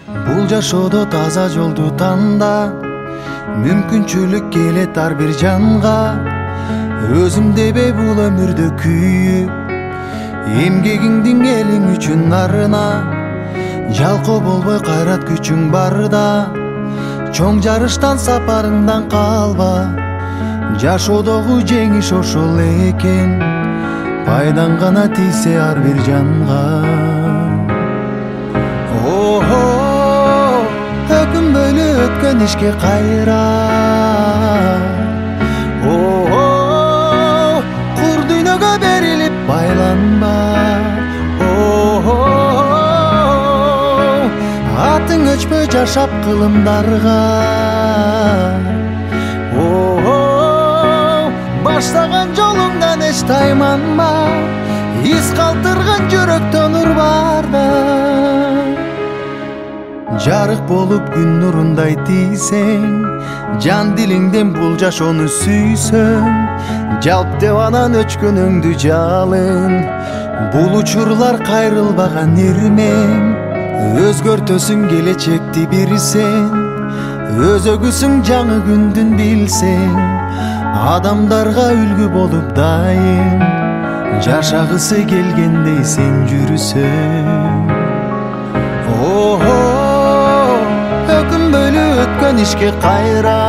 Бул жашоодо таза жолду танда, мүмкүнчүлүк келет ар бир жанга. Өзүм дебе бул өмүрдө күйүп, эмгегиңдин элиң үчүн арына. Жалкоо болбой кайрат күчүң барда, чоң жарыштан сапарыңдан калба. Жашоодогу жеңиш ошол экен, пайдаң гана тийсе ар бир жанга. Өкүнбөйлү өткөн ишке кайра, кур дүйнөгө берилип байланба. Атың өчпөй жашап кылымдарга, баштаган жолуңдан эч тайманма. Из калтырган жүрөктө нур барда, жарык болуп күн нурундай тийсең, жан дилиңден бул жашоону сүйсөң, жалп деп анан өчкөнүңдү жалын. Бул учурлар кайрылбаган ирмең, өзгөртөсүң келечекти бир сен. Өзөгүсүң жаңы күндүн билсең, адамдарга үлгү болуп дайым, жашагысы келгендей сен жүрүсөң. Өкүнбөйлү өткөн ишке кайра.